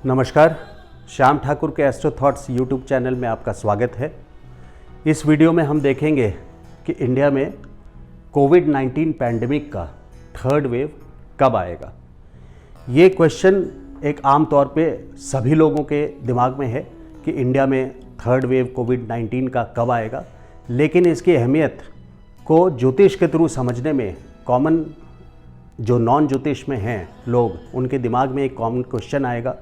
नमस्कार, श्याम ठाकुर के astro thoughts YouTube channel में आपका स्वागत है। इस वीडियो में हम देखेंगे कि इंडिया में कोविड-19 पैंडेमिक का थर्ड वेव कब आएगा। ये क्वेश्चन एक आम तौर पे सभी लोगों के दिमाग में है कि इंडिया में थर्ड वेव कोविड-19 का कब आएगा, लेकिन इसकी अहमियत को ज्योतिष के थ्रू समझने में कॉमन जो नॉन ज्योतिष में हैं लोग, उनके दिमाग में एक कॉमन क्वेश्चन आएगा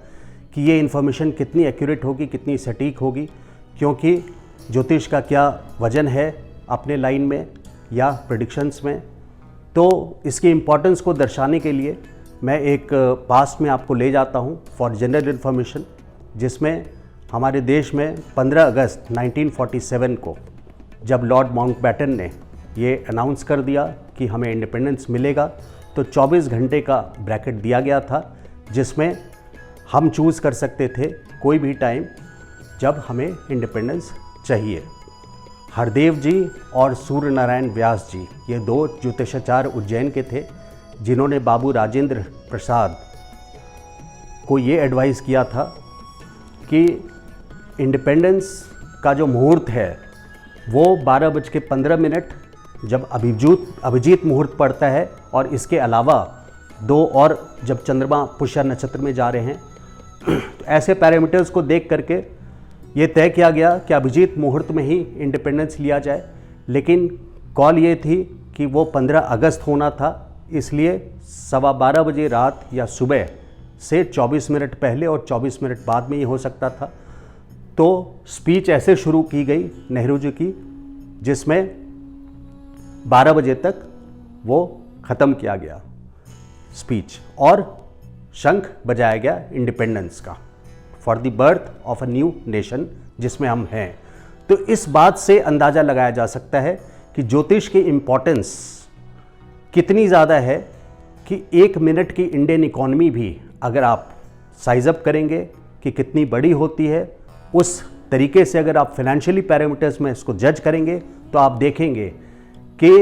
कि ये इन्फॉर्मेशन कितनी एक्यूरेट होगी, कितनी सटीक होगी, क्योंकि ज्योतिष का क्या वजन है अपने लाइन में या प्रेडिक्शंस में। तो इसकी इम्पोर्टेंस को दर्शाने के लिए मैं एक पास्ट में आपको ले जाता हूँ फॉर जनरल इन्फॉर्मेशन, जिसमें हमारे देश में 15 अगस्त 1947 को जब लॉर्ड माउंटबेटन ने ये अनाउंस कर दिया कि हमें इंडिपेंडेंस मिलेगा, तो 24 घंटे का ब्रैकेट दिया गया था, जिसमें हम चूज़ कर सकते थे कोई भी टाइम जब हमें इंडिपेंडेंस चाहिए। हरदेव जी और सूर्य नारायण व्यास जी, ये दो ज्योतिषाचार्य उज्जैन के थे, जिन्होंने बाबू राजेंद्र प्रसाद को ये एडवाइस किया था कि इंडिपेंडेंस का जो मुहूर्त है वो 12:15 जब अभिजीत मुहूर्त पड़ता है, और इसके अलावा दो और जब चंद्रमा पुष्य नक्षत्र में जा रहे हैं, तो ऐसे पैरामीटर्स को देख करके ये तय किया गया कि अभिजीत मुहूर्त में ही इंडिपेंडेंस लिया जाए। लेकिन कॉल ये थी कि वो 15 अगस्त होना था, इसलिए 12:15 बजे रात या सुबह से 24 मिनट पहले और 24 मिनट बाद में ये हो सकता था। तो स्पीच ऐसे शुरू की गई नेहरू जी की, जिसमें 12 बजे तक वो ख़त्म किया गया स्पीच, और शंख बजाया गया इंडिपेंडेंस का for the birth of a new nation जिसमें हम हैं। तो इस बात से अंदाज़ा लगाया जा सकता है कि ज्योतिष की इम्पोर्टेंस कितनी ज़्यादा है कि 1 मिनट की इंडियन इकॉनमी भी अगर आप साइज अप करेंगे कि कितनी बड़ी होती है, उस तरीके से अगर आप फाइनेंशियली पैरामीटर्स में इसको जज करेंगे, तो आप देखेंगे कि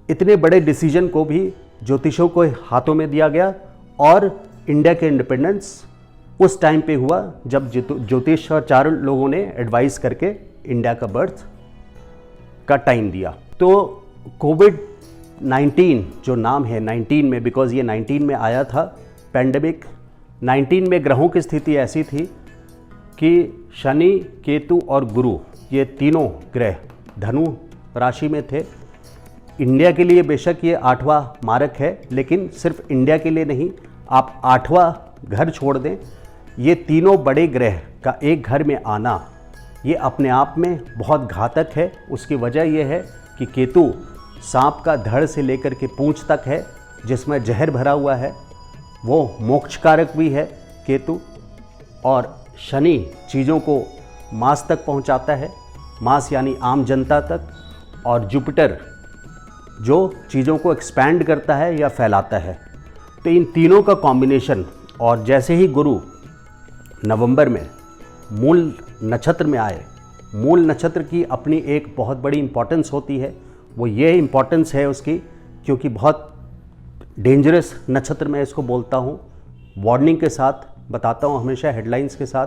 इतने बड़े डिसीजन को भी ज्योतिषों को हाथों में दिया गया, और इंडिया के इंडिपेंडेंस उस टाइम पे हुआ जब ज्योतिषाचार्य लोगों ने एडवाइस करके इंडिया का बर्थ का टाइम दिया। तो कोविड-19 जो नाम है 19 में, बिकॉज ये 19 में आया था पैंडेमिक। 19 में ग्रहों की स्थिति ऐसी थी कि शनि, केतु और गुरु, ये तीनों ग्रह धनु राशि में थे। इंडिया के लिए बेशक ये 8वां मारक है, लेकिन सिर्फ इंडिया के लिए नहीं, आप 8वां घर छोड़ दें, ये तीनों बड़े ग्रह का एक घर में आना ये अपने आप में बहुत घातक है। उसकी वजह यह है कि केतु सांप का धड़ से लेकर के पूंछ तक है, जिसमें जहर भरा हुआ है, वो मोक्षकारक भी है केतु। और शनि चीज़ों को मास तक पहुंचाता है, मास यानी आम जनता तक, और जुपिटर जो चीज़ों को एक्सपैंड करता है या फैलाता है। तो इन तीनों का कॉम्बिनेशन, और जैसे ही गुरु नवंबर में मूल नक्षत्र में आए, मूल नक्षत्र की अपनी एक बहुत बड़ी इम्पोर्टेंस होती है। वो ये इम्पोर्टेंस है उसकी क्योंकि बहुत डेंजरस नक्षत्र मैं इसको बोलता हूँ, वार्निंग के साथ बताता हूँ हमेशा, हेडलाइंस के साथ,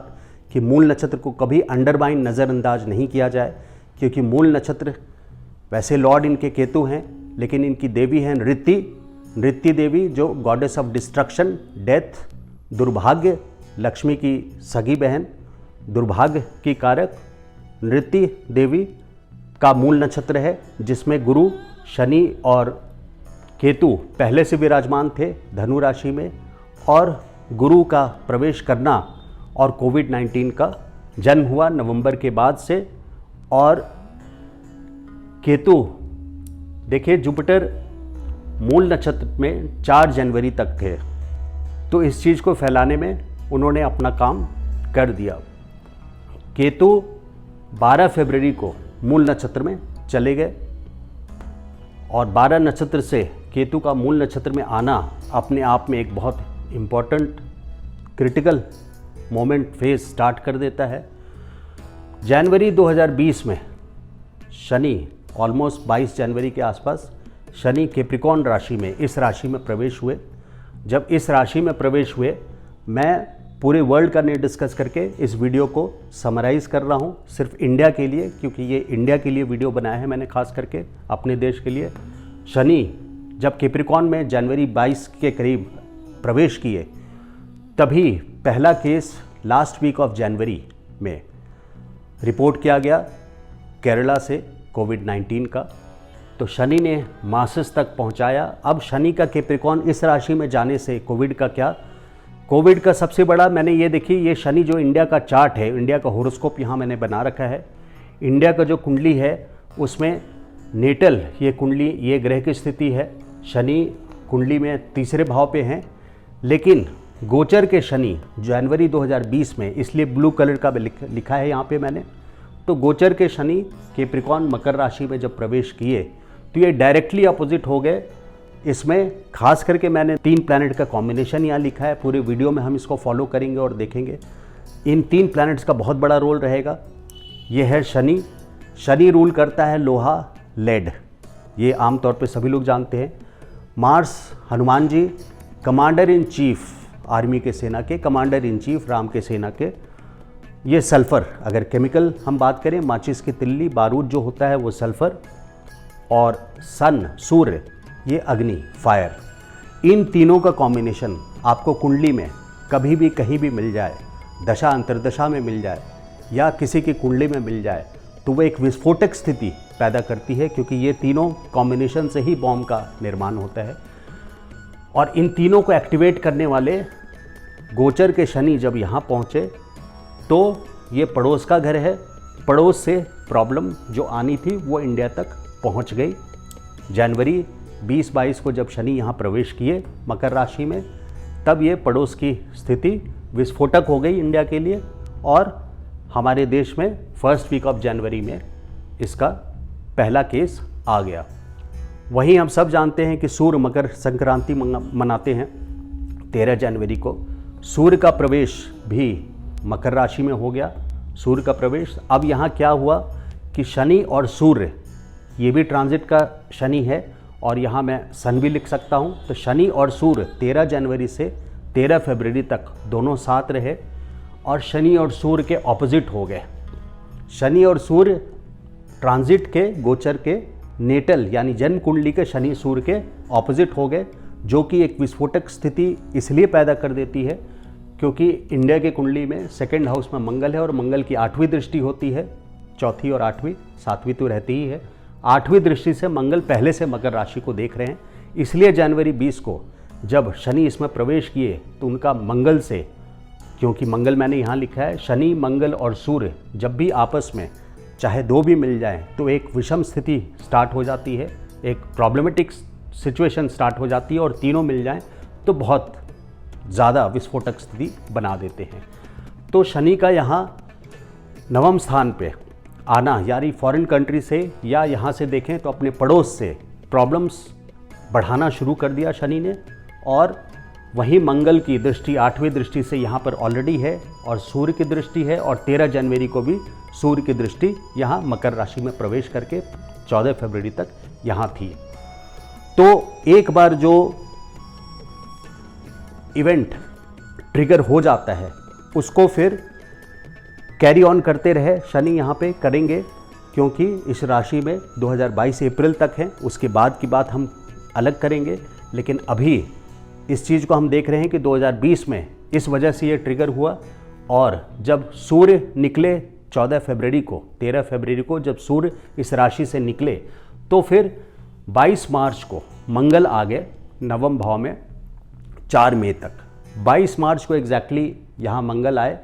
कि मूल नक्षत्र को कभी अंडरमाइन, नज़रअंदाज नहीं किया जाए, क्योंकि मूल नक्षत्र वैसे लॉर्ड इनके केतु हैं, लेकिन इनकी देवी हैं नृत्ति देवी, जो गॉडेस ऑफ डिस्ट्रक्शन, डेथ, दुर्भाग्य, लक्ष्मी की सगी बहन, दुर्भाग्य की कारक नृत्ति देवी का मूल नक्षत्र है, जिसमें गुरु, शनि और केतु पहले से विराजमान थे धनु राशि में। और गुरु का प्रवेश करना और कोविड-19 का जन्म हुआ नवंबर के बाद से। और केतु, देखिए जुपिटर मूल नक्षत्र में 4 जनवरी तक थे, तो इस चीज़ को फैलाने में उन्होंने अपना काम कर दिया। केतु 12 फरवरी को मूल नक्षत्र में चले गए, और 12 नक्षत्र से केतु का मूल नक्षत्र में आना अपने आप में एक बहुत important critical moment phase start कर देता है। जनवरी 2020 में शनि ऑलमोस्ट 22 जनवरी के आसपास शनि कैप्रिकॉर्न राशि में, इस राशि में प्रवेश हुए। जब इस राशि में प्रवेश हुए, मैं पूरे वर्ल्ड का नहीं डिस्कस करके इस वीडियो को समराइज़ कर रहा हूँ सिर्फ इंडिया के लिए, क्योंकि ये इंडिया के लिए वीडियो बनाया है मैंने खास करके अपने देश के लिए। शनि जब कैप्रिकॉर्न में जनवरी 22 के करीब प्रवेश किए, तभी पहला केस लास्ट वीक ऑफ जनवरी में रिपोर्ट किया गया केरला से कोविड-19 का। तो शनि ने मासेस तक पहुंचाया। अब शनि का कैप्रिकॉर्न इस राशि में जाने से कोविड का क्या, कोविड का सबसे बड़ा मैंने ये देखी, ये शनि जो इंडिया का चार्ट है, इंडिया का होरोस्कोप यहाँ मैंने बना रखा है। इंडिया का जो कुंडली है उसमें नेटल ये कुंडली, ये ग्रह की स्थिति है। शनि कुंडली में तीसरे भाव पे हैं, लेकिन गोचर के शनि जनवरी 2020 में, इसलिए ब्लू कलर का लिखा है यहाँ पे मैंने, तो गोचर के शनि कैप्रिकॉर्न मकर राशि में जब प्रवेश किए तो ये डायरेक्टली अपोजिट हो गए। इसमें खास करके मैंने 3 प्लैनेट का कॉम्बिनेशन यहाँ लिखा है। पूरे वीडियो में हम इसको फॉलो करेंगे और देखेंगे। इन 3 प्लैनेट्स का बहुत बड़ा रोल रहेगा। ये है शनि। शनि रूल करता है लोहा, लेड, ये आमतौर पे सभी लोग जानते हैं। Mars Hanuman ji, commander in chief army के, सेना के कमांडर इन चीफ, राम के सेना के। ये सल्फ़र, अगर केमिकल हम बात करें, माचिस की तिल्ली, बारूद जो होता है वो सल्फ़र। और सन, सूर्य, ये अग्नि, फायर। इन तीनों का कॉम्बिनेशन आपको कुंडली में कभी भी कहीं भी मिल जाए, दशा अंतर्दशा में मिल जाए या किसी की कुंडली में मिल जाए, तो वो एक विस्फोटक स्थिति पैदा करती है, क्योंकि ये तीनों कॉम्बिनेशन से ही बॉम्ब का निर्माण होता है। और इन तीनों को एक्टिवेट करने वाले गोचर के शनि जब यहाँ पहुँचे तो ये पड़ोस का घर है। पड़ोस से प्रॉब्लम जो आनी थी वो इंडिया तक पहुँच गई। जनवरी 20-22 को जब शनि यहाँ प्रवेश किए मकर राशि में, तब ये पड़ोस की स्थिति विस्फोटक हो गई इंडिया के लिए, और हमारे देश में फर्स्ट वीक ऑफ जनवरी में इसका पहला केस आ गया। वहीं हम सब जानते हैं कि सूर्य मकर संक्रांति मनाते हैं 13 जनवरी को। सूर्य का प्रवेश भी मकर राशि में हो गया, सूर्य का प्रवेश। अब यहाँ क्या हुआ कि शनि और सूर्य, ये भी ट्रांजिट का शनि है, और यहाँ मैं सन भी लिख सकता हूँ। तो शनि और सूर्य 13 जनवरी से 13 फरवरी तक दोनों साथ रहे, और शनि और सूर्य के ऑपोजिट हो गए। शनि और सूर्य ट्रांजिट के, गोचर के, नेटल यानी जन्म कुंडली के शनि सूर्य के ऑपोजिट हो गए, जो कि एक विस्फोटक स्थिति इसलिए पैदा कर देती है क्योंकि इंडिया के कुंडली में सेकंड हाउस में मंगल है, और मंगल की 8वीं दृष्टि होती है। चौथी और 8वीं, 7वीं तो रहती ही है। 8वीं दृष्टि से मंगल पहले से मकर राशि को देख रहे हैं। इसलिए जनवरी 20 को जब शनि इसमें प्रवेश किए तो उनका मंगल से, क्योंकि मंगल मैंने यहाँ लिखा है, शनि, मंगल और सूर्य जब भी आपस में चाहे 2 भी मिल जाएं तो एक विषम स्थिति स्टार्ट हो जाती है, एक प्रॉब्लमेटिक सिचुएशन स्टार्ट हो जाती है, और तीनों मिल जाएं तो बहुत ज़्यादा विस्फोटक स्थिति बना देते हैं। तो शनि का यहाँ 9वें स्थान पे आना, यानी फॉरेन कंट्री से या यहाँ से देखें तो अपने पड़ोस से प्रॉब्लम्स बढ़ाना शुरू कर दिया शनि ने। और वहीं मंगल की दृष्टि 8वीं दृष्टि से यहाँ पर ऑलरेडी है, और सूर्य की दृष्टि है, और 13 जनवरी को भी सूर्य की दृष्टि यहाँ मकर राशि में प्रवेश करके 14 फरवरी तक यहाँ थी। तो एक बार जो इवेंट ट्रिगर हो जाता है उसको फिर कैरी ऑन करते रहे शनि यहाँ पे करेंगे, क्योंकि इस राशि में 2022 अप्रैल तक है। उसके बाद की बात हम अलग करेंगे, लेकिन अभी इस चीज़ को हम देख रहे हैं कि 2020 में इस वजह से ये ट्रिगर हुआ। और जब सूर्य निकले 14 फरवरी को, 13 फरवरी को जब सूर्य इस राशि से निकले, तो फिर 22 मार्च को मंगल आ गए 9वें भाव में 4 मई तक। 22 मार्च को एग्जैक्टली यहाँ मंगल आए,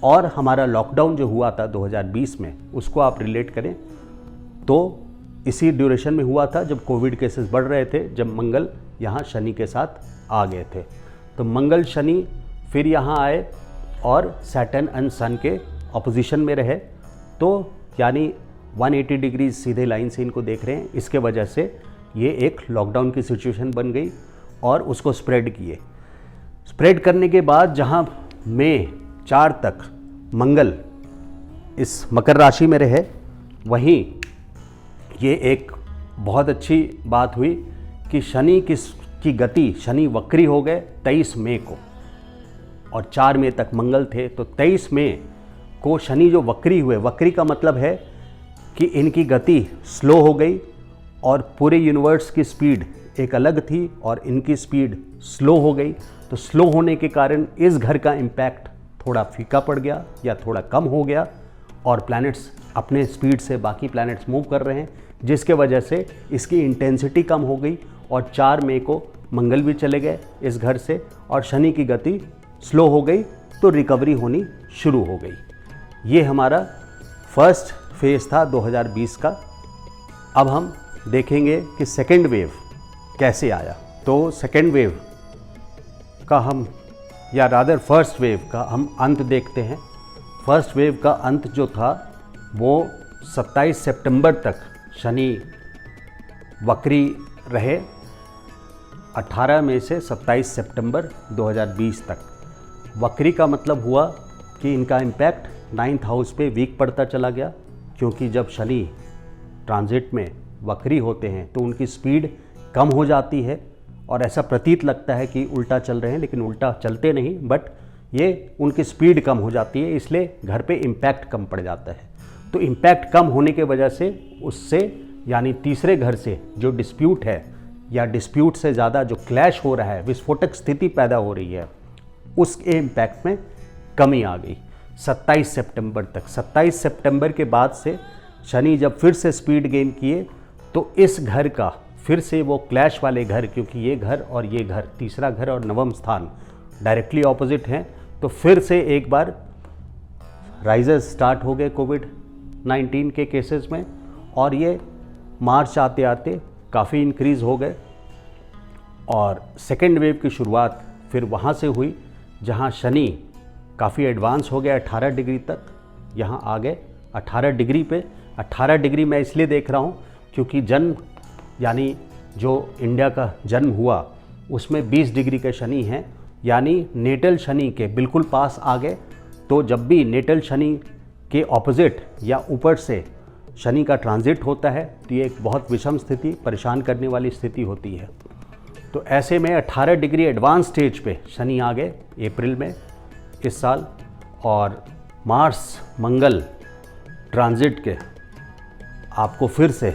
और हमारा लॉकडाउन जो हुआ था 2020 में, उसको आप रिलेट करें तो इसी ड्यूरेशन में हुआ था जब कोविड केसेस बढ़ रहे थे, जब मंगल यहाँ शनि के साथ आ गए थे। तो मंगल शनि फिर यहाँ आए और सैटर्न एंड सन के अपोजिशन में रहे, तो यानी 180 डिग्री सीधे लाइन से इनको देख रहे हैं। इसके वजह से ये एक लॉकडाउन की सिचुएशन बन गई और उसको स्प्रेड किए। स्प्रेड करने के बाद जहाँ मई 4 तक मंगल इस मकर राशि में रहे, वहीं ये एक बहुत अच्छी बात हुई कि शनि की गति, शनि वक्री हो गए 23 मई को, और 4 मई तक मंगल थे। तो 23 मई को शनि जो वक्री हुए, वक्री का मतलब है कि इनकी गति स्लो हो गई और पूरे यूनिवर्स की स्पीड एक अलग थी और इनकी स्पीड स्लो हो गई। तो स्लो होने के कारण इस घर का इम्पैक्ट थोड़ा फीका पड़ गया या थोड़ा कम हो गया और प्लैनेट्स अपने स्पीड से बाकी प्लैनेट्स मूव कर रहे हैं, जिसके वजह से इसकी इंटेंसिटी कम हो गई और 4 मई को मंगल भी चले गए इस घर से और शनि की गति स्लो हो गई, तो रिकवरी होनी शुरू हो गई। ये हमारा फर्स्ट फेज़ था 2020 का। अब हम देखेंगे कि सेकेंड वेव कैसे आया। तो सेकेंड वेव का हम, या रादर फर्स्ट वेव का हम अंत देखते हैं। फर्स्ट वेव का अंत जो था वो 27 सितंबर तक शनि वक्री रहे, 18 मई से 27 सितंबर 2020 तक। वक्री का मतलब हुआ कि इनका इम्पैक्ट 9th हाउस पे वीक पड़ता चला गया, क्योंकि जब शनि ट्रांजिट में वक्री होते हैं तो उनकी स्पीड कम हो जाती है और ऐसा प्रतीत लगता है कि उल्टा चल रहे हैं, लेकिन उल्टा चलते नहीं, बट ये उनकी स्पीड कम हो जाती है, इसलिए घर पे इम्पैक्ट कम पड़ जाता है। तो इम्पैक्ट कम होने के वजह से उससे, यानी तीसरे घर से जो डिस्प्यूट है या डिस्प्यूट से ज़्यादा जो क्लैश हो रहा है, विस्फोटक स्थिति पैदा हो रही है, उसके इम्पैक्ट में कमी आ गई 27 सितंबर तक। 27 सितंबर के बाद से शनि जब फिर से स्पीड गेन किए तो इस घर का फिर से वो क्लैश वाले घर, क्योंकि ये घर और ये घर, तीसरा घर और नवम स्थान डायरेक्टली ऑपोजिट हैं, तो फिर से एक बार राइजेस स्टार्ट हो गए कोविड-19 के केसेस में और ये मार्च आते आते काफ़ी इंक्रीज़ हो गए। और सेकेंड वेव की शुरुआत फिर वहाँ से हुई जहाँ शनि काफ़ी एडवांस हो गया 18 डिग्री तक, यहाँ आ गए 18 डिग्री पे। 18 डिग्री मैं इसलिए देख रहा हूँ क्योंकि जन्म, यानी जो इंडिया का जन्म हुआ उसमें 20 डिग्री के शनि हैं, यानी नेटल शनि के बिल्कुल पास आ गए। तो जब भी नेटल शनि के ऑपोजिट या ऊपर से शनि का ट्रांजिट होता है तो ये एक बहुत विषम स्थिति, परेशान करने वाली स्थिति होती है। तो ऐसे में 18 डिग्री एडवांस स्टेज पे शनि आ गए अप्रैल में इस साल, और मार्स मंगल ट्रांजिट के आपको फिर से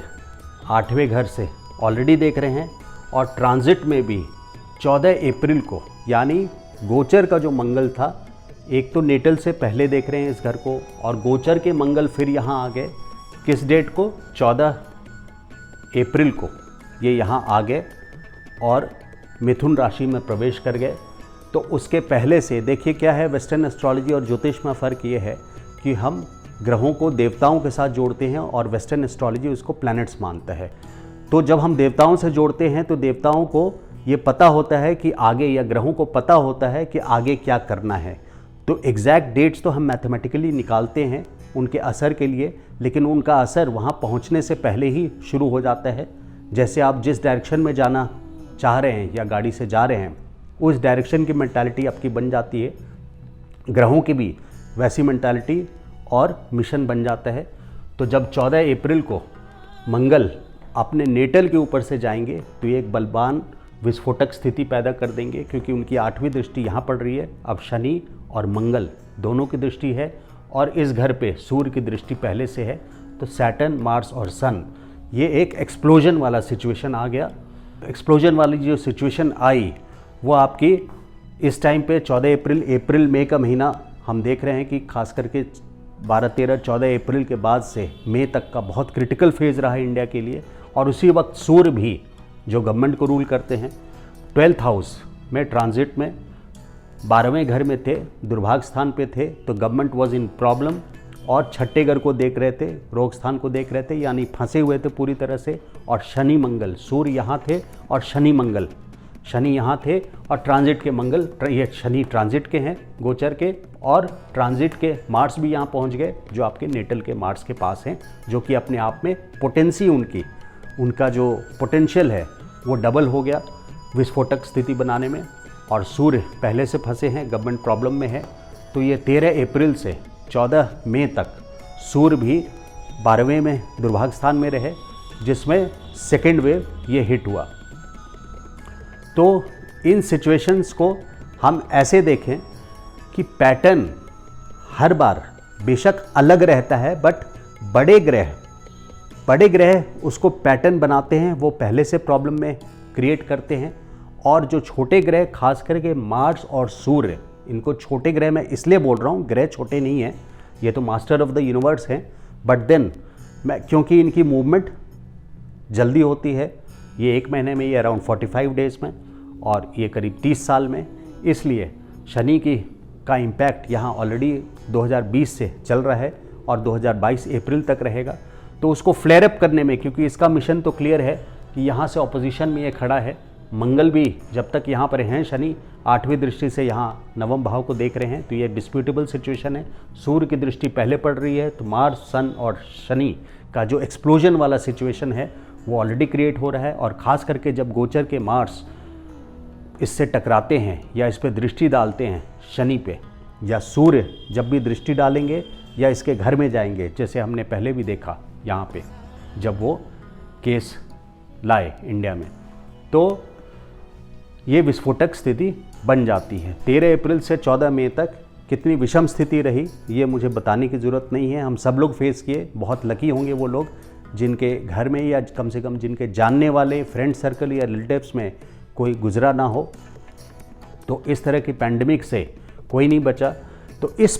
8वें घर से ऑलरेडी देख रहे हैं, और ट्रांजिट में भी 14 अप्रैल को, यानी गोचर का जो मंगल था, एक तो नेटल से पहले देख रहे हैं इस घर को, और गोचर के मंगल फिर यहाँ आ गए। किस डेट को? 14 अप्रैल को ये यहाँ आ गए और मिथुन राशि में प्रवेश कर गए। तो उसके पहले से देखिए क्या है, वेस्टर्न एस्ट्रोलॉजी और ज्योतिष में फ़र्क ये है कि हम ग्रहों को देवताओं के साथ जोड़ते हैं और वेस्टर्न एस्ट्रोलॉजी उसको प्लैनेट्स मानता है। तो जब हम देवताओं से जोड़ते हैं तो देवताओं को ये पता होता है कि आगे, या ग्रहों को पता होता है कि आगे क्या करना है। तो एग्जैक्ट डेट्स तो हम मैथमेटिकली निकालते हैं उनके असर के लिए, लेकिन उनका असर वहाँ पहुँचने से पहले ही शुरू हो जाता है। जैसे आप जिस डायरेक्शन में जाना चाह रहे हैं या गाड़ी से जा रहे हैं, उस डायरेक्शन की मेंटालिटी आपकी बन जाती है, ग्रहों की भी वैसी मेंटालिटी और मिशन बन जाता है। तो जब 14 अप्रैल को मंगल अपने नेटल के ऊपर से जाएंगे तो ये एक बलवान विस्फोटक स्थिति पैदा कर देंगे, क्योंकि उनकी 8वीं दृष्टि यहाँ पड़ रही है। अब शनि और मंगल दोनों की दृष्टि है और इस घर पे सूर्य की दृष्टि पहले से है। तो सैटर्न, मार्स और सन, ये एक एक्सप्लोजन वाला सिचुएशन आ गया। एक्सप्लोजन वाली जो सिचुएशन आई वो आपकी इस टाइम पे 14 अप्रैल मई का महीना हम देख रहे हैं कि खास करके 12, 13, 14 अप्रैल के बाद से मई तक का बहुत क्रिटिकल फेज़ रहा है इंडिया के लिए। और उसी वक्त सूर्य भी, जो गवर्नमेंट को रूल करते हैं, 12th हाउस में ट्रांजिट में 12वें घर में थे, दुर्भाग्य स्थान पे थे, तो गवर्नमेंट वाज इन प्रॉब्लम, और छठे घर को देख रहे थे, रोग स्थान को देख रहे थे, यानी फंसे हुए थे पूरी तरह से। और शनि मंगल, सूर्य यहाँ थे और शनि मंगल, शनि यहाँ थे और ट्रांजिट के मंगल, ये शनि ट्रांजिट के हैं गोचर के, और ट्रांजिट के मार्स भी यहाँ पहुँच गए, जो आपके नेटल के मार्स के पास हैं, जो कि अपने आप में पोटेंसी उनका जो पोटेंशियल है वो डबल हो गया विस्फोटक स्थिति बनाने में। और सूर्य पहले से फंसे हैं, गवर्नमेंट प्रॉब्लम में है। तो ये 13 अप्रैल से 14 मई तक सूर्य भी 12वें में दुर्भाग्य स्थान में रहे, जिसमें सेकेंड वेव ये हिट हुआ। तो इन सिचुएशंस को हम ऐसे देखें कि पैटर्न हर बार बेशक अलग रहता है, बट बड़े ग्रह उसको पैटर्न बनाते हैं, वो पहले से प्रॉब्लम में क्रिएट करते हैं। और जो छोटे ग्रह, खास करके मार्स और सूर्य, इनको छोटे ग्रह मैं इसलिए बोल रहा हूँ, ग्रह छोटे नहीं हैं, ये तो मास्टर ऑफ द यूनिवर्स हैं, बट देन क्योंकि इनकी मूवमेंट जल्दी होती है, ये 1 महीने में, ये अराउंड 45 डेज़ में, और ये करीब 30 साल में, इसलिए शनि का इम्पैक्ट यहाँ ऑलरेडी 2020 से चल रहा है और 2022 अप्रैल तक रहेगा। तो उसको फ्लेयर अप करने में, क्योंकि इसका मिशन तो क्लियर है कि यहाँ से ऑपोजिशन में ये खड़ा है, मंगल भी जब तक यहाँ पर हैं, शनि 8वीं दृष्टि से यहाँ नवम भाव को देख रहे हैं, तो ये डिस्प्यूटेबल सिचुएशन है। सूर्य की दृष्टि पहले पड़ रही है, तो मार्स, सन और शनि का जो एक्सप्लोजन वाला सिचुएशन है वो ऑलरेडी क्रिएट हो रहा है। और ख़ास करके जब गोचर के मार्स इससे टकराते हैं या इस पर दृष्टि डालते हैं शनि पे, या सूर्य जब भी दृष्टि डालेंगे या इसके घर में जाएंगे, जैसे हमने पहले भी देखा यहाँ पे जब वो केस लाए इंडिया में, तो ये विस्फोटक स्थिति बन जाती है। 13 अप्रैल से 14 मई तक कितनी विषम स्थिति रही ये मुझे बताने की ज़रूरत नहीं है, हम सब लोग फेस किए। बहुत लकी होंगे वो लोग जिनके घर में या कम से कम जिनके जानने वाले फ्रेंड सर्कल या रिलेटिव्स में कोई गुजरा ना हो। तो इस तरह की पैंडमिक से कोई नहीं बचा। तो इस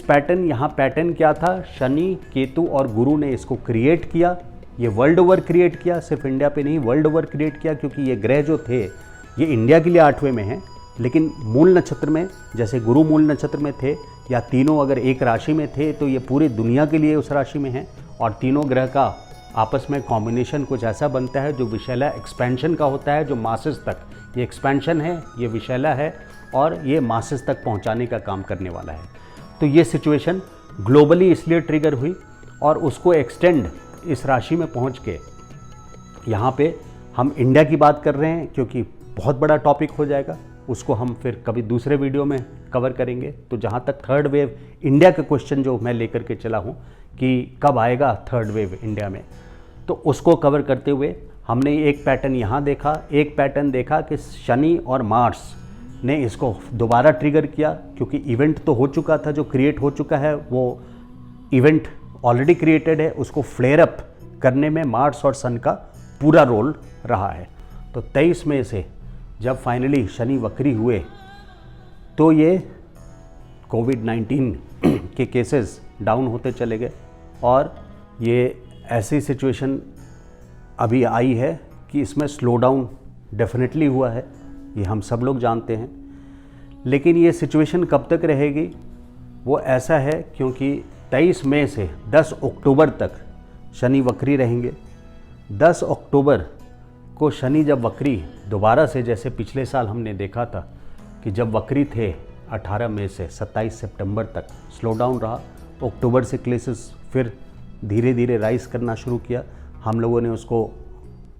पैटर्न यहाँ पैटर्न क्या था, शनि, केतु और गुरु ने इसको क्रिएट किया। ये वर्ल्ड ओवर क्रिएट किया, सिर्फ इंडिया पे नहीं, वर्ल्ड ओवर क्रिएट किया, क्योंकि ये ग्रह जो थे ये इंडिया के लिए 8वें में हैं, लेकिन मूल नक्षत्र में, जैसे गुरु मूल नक्षत्र में थे, या तीनों अगर एक राशि में थे, तो ये पूरी दुनिया के लिए उस राशि में हैं। और तीनों ग्रह का आपस में कॉम्बिनेशन कुछ ऐसा बनता है जो विषैला एक्सपेंशन का होता है, जो मासेस तक, ये एक्सपेंशन है, ये विषैला है, और ये मासेस तक पहुंचाने का काम करने वाला है। तो ये सिचुएशन ग्लोबली इसलिए ट्रिगर हुई, और उसको एक्सटेंड इस राशि में पहुंच के यहाँ पे हम इंडिया की बात कर रहे हैं, क्योंकि बहुत बड़ा टॉपिक हो जाएगा, उसको हम फिर कभी दूसरे वीडियो में कवर करेंगे। तो जहाँ तक थर्ड वेव इंडिया का क्वेश्चन जो मैं लेकर के चला हूँ कि कब आएगा थर्ड वेव इंडिया में, तो उसको कवर करते हुए हमने एक पैटर्न यहाँ देखा, एक पैटर्न देखा कि शनि और मार्स ने इसको दोबारा ट्रिगर किया, क्योंकि इवेंट तो हो चुका था, जो क्रिएट हो चुका है वो इवेंट ऑलरेडी क्रिएटेड है, उसको फ्लेयर अप करने में मार्स और सन का पूरा रोल रहा है। तो 23 मई से जब फाइनली शनि वक्री हुए, तो ये कोविड-19 के केसेस डाउन होते चले गए, और ये ऐसी सिचुएशन अभी आई है कि इसमें स्लो डाउन डेफिनेटली हुआ है, ये हम सब लोग जानते हैं। लेकिन ये सिचुएशन कब तक रहेगी वो ऐसा है, क्योंकि 23 मई से 10 अक्टूबर तक शनि वक्री रहेंगे। 10 अक्टूबर को शनि जब वक्री दोबारा से, जैसे पिछले साल हमने देखा था कि जब वक्री थे 18 मई से 27 सितंबर तक स्लो डाउन रहा, अक्टूबर से केसेस फिर धीरे धीरे राइज करना शुरू किया। हम लोगों ने उसको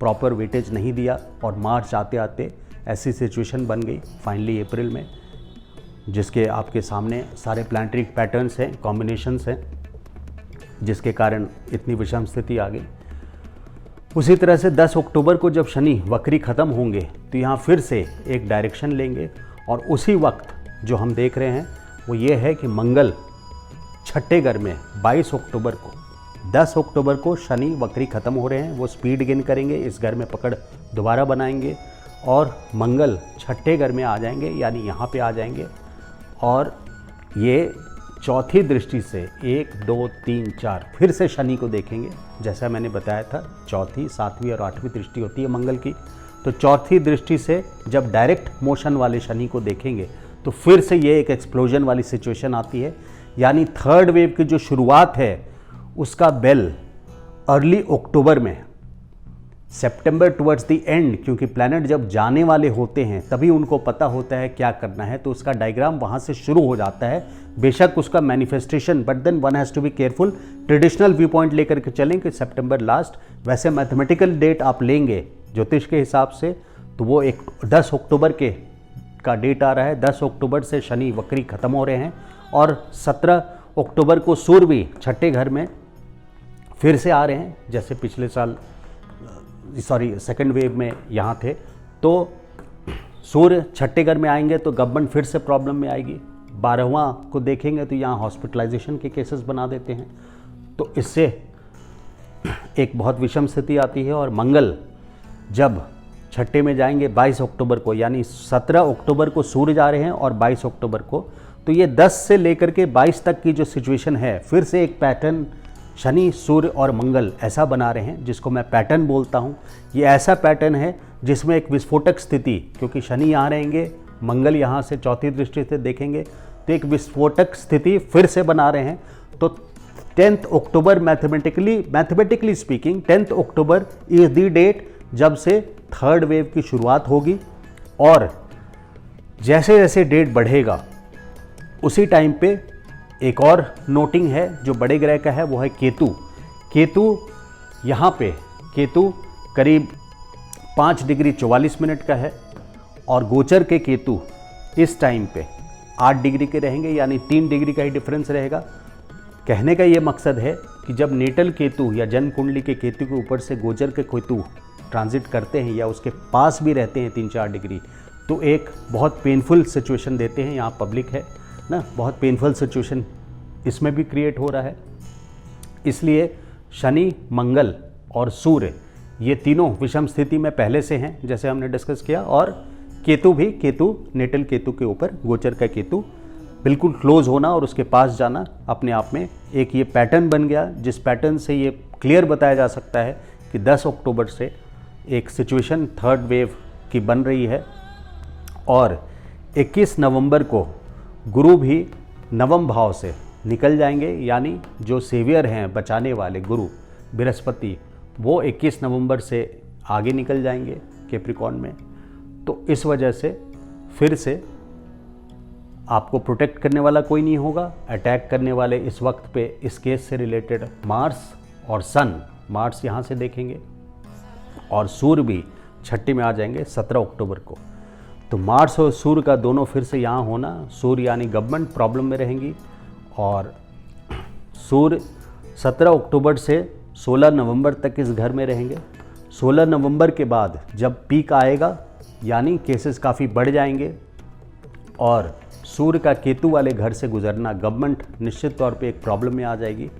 प्रॉपर वेटेज नहीं दिया, और मार्च आते आते ऐसी सिचुएशन बन गई फाइनली अप्रैल में, जिसके आपके सामने सारे प्लानिटरी पैटर्न्स हैं, कॉम्बिनेशंस हैं, जिसके कारण इतनी विषम स्थिति आ गई। उसी तरह से 10 अक्टूबर को जब शनि वक्री ख़त्म होंगे, तो यहाँ फिर से एक डायरेक्शन लेंगे, और उसी वक्त जो हम देख रहे हैं वो ये है कि मंगल छठे घर में 22 अक्टूबर को, 10 अक्टूबर को शनि वक्री ख़त्म हो रहे हैं, वो स्पीड गेन करेंगे, इस घर में पकड़ दोबारा बनाएंगे, और मंगल छठे घर में आ जाएंगे, यानी यहाँ पे आ जाएंगे। और ये चौथी दृष्टि से 1, 2, 3, 4 फिर से शनि को देखेंगे। जैसा मैंने बताया था, चौथी, 7वीं और 8वीं दृष्टि होती है मंगल की। तो चौथी दृष्टि से जब डायरेक्ट मोशन वाले शनि को देखेंगे, तो फिर से ये एक एक्सप्लोजन वाली सिचुएशन आती है, यानी थर्ड वेव की जो शुरुआत है उसका बेल अर्ली अक्टूबर में, सितंबर टुवर्ड्स द एंड, क्योंकि प्लैनेट जब जाने वाले होते हैं तभी उनको पता होता है क्या करना है, तो उसका डायग्राम वहाँ से शुरू हो जाता है। बेशक उसका manifestation, but then one has to be careful. Traditional view point लेकर के चलें कि सितंबर लास्ट, वैसे मैथमेटिकल डेट आप लेंगे ज्योतिष के हिसाब से, तो वो एक 10 अक्टूबर का डेट आ रहा है। 10 अक्टूबर से शनि वक्री ख़त्म हो रहे हैं, और 17 अक्टूबर को सूर्य भी छठे घर में फिर से आ रहे हैं, जैसे पिछले साल सेकेंड वेव में यहाँ थे। तो सूर्य छठे घर में आएंगे तो गवर्नमेंट फिर से प्रॉब्लम में आएगी। 12वां को देखेंगे तो यहाँ हॉस्पिटलाइजेशन के केसेस बना देते हैं, तो इससे एक बहुत विषम स्थिति आती है। और मंगल जब छठे में जाएंगे 22 अक्टूबर को, यानी 17 अक्टूबर को सूर्य जा रहे हैं और 22 अक्टूबर को, तो ये 10 से लेकर के 22 तक की जो सिचुएशन है, फिर से एक पैटर्न शनि, सूर्य और मंगल ऐसा बना रहे हैं जिसको मैं पैटर्न बोलता हूँ। ये ऐसा पैटर्न है जिसमें एक विस्फोटक स्थिति, क्योंकि शनि यहाँ रहेंगे, मंगल यहाँ से चौथी दृष्टि से देखेंगे, तो एक विस्फोटक स्थिति फिर से बना रहे हैं। तो 10 October mathematically speaking 10 October is the date जब से थर्ड वेव की शुरुआत होगी। और जैसे जैसे डेट बढ़ेगा उसी टाइम पे एक और नोटिंग है जो बड़े ग्रह का है, वो है केतु। केतु यहाँ पे केतु करीब 5 डिग्री 44 मिनट का है और गोचर के केतु इस टाइम पे 8 डिग्री के रहेंगे, यानी 3 डिग्री का ही डिफरेंस रहेगा। कहने का ये मकसद है कि जब नेटल केतु या जन्म कुंडली के केतु के ऊपर से गोचर के केतु ट्रांजिट करते हैं या उसके पास भी रहते हैं 3-4 डिग्री, तो एक बहुत पेनफुल सिचुएशन देते हैं। यहाँ पब्लिक है ना, बहुत पेनफुल सिचुएशन इसमें भी क्रिएट हो रहा है। इसलिए शनि, मंगल और सूर्य ये तीनों विषम स्थिति में पहले से हैं, जैसे हमने डिस्कस किया। और केतु भी, केतु नेटल केतु के ऊपर गोचर का केतु बिल्कुल क्लोज होना और उसके पास जाना अपने आप में एक ये पैटर्न बन गया, जिस पैटर्न से ये क्लियर बताया जा सकता है कि 10 अक्टूबर से एक सिचुएशन थर्ड वेव की बन रही है। और 21 नवंबर को गुरु भी नवम भाव से निकल जाएंगे, यानी जो सेवियर हैं, बचाने वाले गुरु बृहस्पति, वो 21 नवंबर से आगे निकल जाएंगे कैप्रिकॉर्न में। तो इस वजह से फिर से आपको प्रोटेक्ट करने वाला कोई नहीं होगा। अटैक करने वाले इस वक्त पे इस केस से रिलेटेड मार्स और सन, मार्स यहाँ से देखेंगे और सूर्य भी छठी में आ जाएंगे 17 अक्टूबर को। तो मार्स और सूर्य का दोनों फिर से यहाँ होना, सूर्य यानी गवर्नमेंट प्रॉब्लम में रहेंगी और सूर्य 17 अक्टूबर से 16 नवंबर तक इस घर में रहेंगे। 16 नवंबर के बाद जब पीक आएगा, यानी केसेस काफ़ी बढ़ जाएंगे और सूर्य का केतु वाले घर से गुजरना, गवर्नमेंट निश्चित तौर पे एक प्रॉब्लम में आ जाएगी।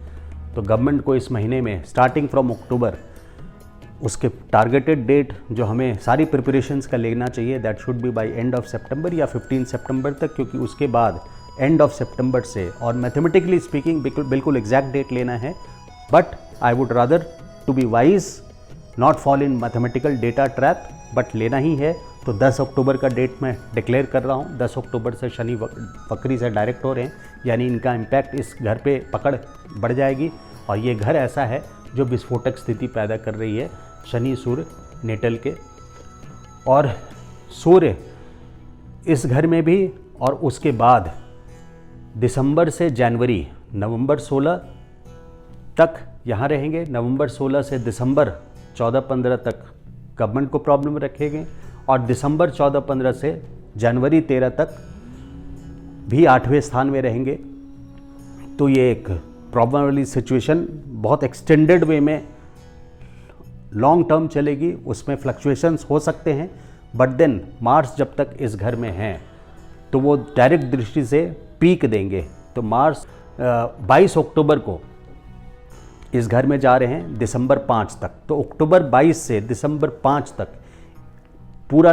तो गवर्नमेंट को इस महीने में स्टार्टिंग फ्रॉम अक्टूबर उसके टारगेटेड डेट जो हमें सारी प्रिपरेशंस का लेना चाहिए, that should be by end of September या 15 सितंबर तक, क्योंकि उसके बाद एंड ऑफ सितंबर से, और मैथमेटिकली स्पीकिंग बिल्कुल एग्जैक्ट डेट लेना है। But I would rather to be wise not fall in mathematical data trap, but लेना ही है। तो 10 अक्टूबर का डेट मैं डिक्लेयर कर रहा हूँ। 10 अक्टूबर से शनि वक्री से डायरेक्ट हो रहे हैं, यानी इनका इम्पैक्ट इस घर पे पकड़ बढ़ जाएगी। और ये घर ऐसा है जो विस्फोटक स्थिति पैदा कर रही है, शनि सूर्य नेटल के। और सूर्य इस घर में भी, और उसके बाद दिसंबर से जनवरी, नवंबर 16 तक यहाँ रहेंगे। नवंबर 16 से दिसंबर 14-15 तक गवर्नमेंट को प्रॉब्लम रखेंगे और दिसंबर 14-15 से जनवरी 13 तक भी 8वें स्थान में रहेंगे। तो ये एक प्रॉब्लम वाली सिचुएशन बहुत एक्सटेंडेड वे में लॉन्ग टर्म चलेगी, उसमें फ्लक्चुएशंस हो सकते हैं। बट देन मार्स जब तक इस घर में हैं तो वो डायरेक्ट दृष्टि से पीक देंगे। तो मार्स 22 अक्टूबर को इस घर में जा रहे हैं दिसंबर 5 तक। तो अक्टूबर 22 से दिसंबर 5 तक पूरा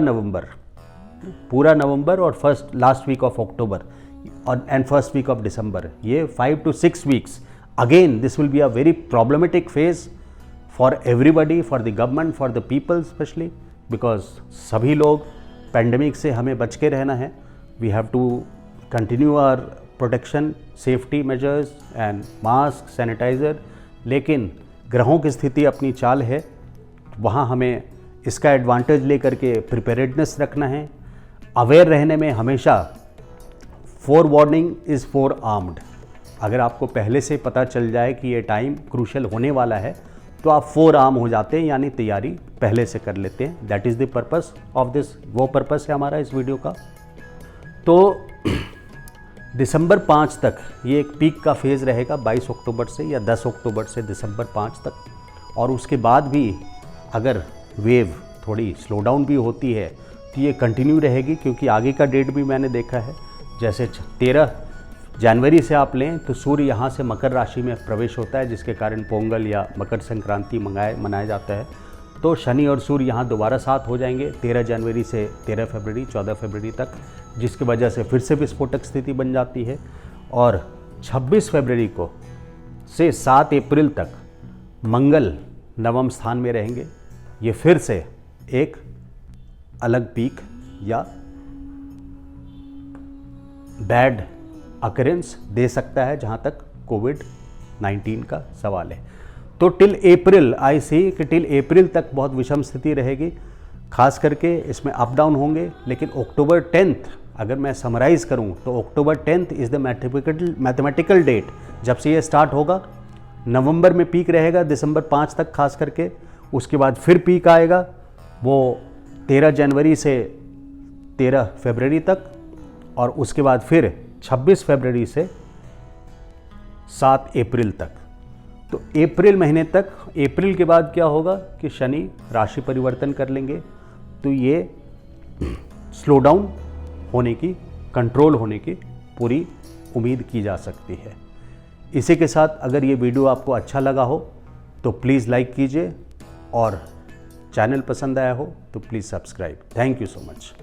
नवंबर और लास्ट वीक ऑफ अक्टूबर और end first week of December, ये 5 to 6 weeks again this will be a very problematic phase for everybody, for the government, for the people specially, because सभी लोग पैंडमिक से हमें बच के रहना है। We have to continue our protection, safety measures and mask, sanitiser. लेकिन ग्रहों की स्थिति अपनी चाल है, वहाँ हमें इसका एडवांटेज लेकर के प्रिपेयर्डनेस रखना है। अवेयर रहने में हमेशा four warning is four armed. अगर आपको पहले से पता चल जाए कि ये टाइम क्रूशल होने वाला है तो आप फोर आर्म हो जाते हैं, यानी तैयारी पहले से कर लेते हैं। That is the purpose of this, वो पर्पस है हमारा इस वीडियो का। तो दिसंबर 5 तक ये एक पीक का फेज़ रहेगा, 22 अक्टूबर से या 10 अक्टूबर से दिसंबर 5 तक। और उसके बाद भी अगर वेव थोड़ी स्लो डाउन भी होती है तो तो ये कंटिन्यू रहेगी, क्योंकि आगे का डेट भी मैंने देखा है। जैसे 13 जनवरी से आप लें तो सूर्य यहाँ से मकर राशि में प्रवेश होता है, जिसके कारण पोंगल या मकर संक्रांति मनाया जाता है। तो शनि और सूर्य यहाँ दोबारा साथ हो जाएंगे 13 जनवरी से 13 फरवरी 14 फरवरी तक, जिसकी वजह से फिर से विस्फोटक स्थिति बन जाती है। और 26 फरवरी को से 7 अप्रैल तक मंगल नवम स्थान में रहेंगे। ये फिर से एक अलग पीक या बैड अकरेंस दे सकता है जहाँ तक कोविड-19 का सवाल है। तो टिल अप्रैल आई सी कि टिल अप्रैल तक बहुत विषम स्थिति रहेगी, खास करके इसमें अप डाउन होंगे। लेकिन अक्टूबर 10 अगर मैं समराइज़ करूं तो अक्टूबर 10 इज़ द मैथमेटिकल डेट जब से ये स्टार्ट होगा। नवंबर में पीक रहेगा, दिसंबर 5 तक खास करके। उसके बाद फिर पीक आएगा वो 13 जनवरी से 13 फरवरी तक, और उसके बाद फिर 26 फरवरी से 7 अप्रैल तक। तो अप्रैल महीने तक, अप्रैल के बाद क्या होगा कि शनि राशि परिवर्तन कर लेंगे, तो ये स्लो डाउन होने की, कंट्रोल होने की पूरी उम्मीद की जा सकती है। इसी के साथ अगर ये वीडियो आपको अच्छा लगा हो तो प्लीज़ लाइक कीजिए, और चैनल पसंद आया हो तो please subscribe. Thank you so much.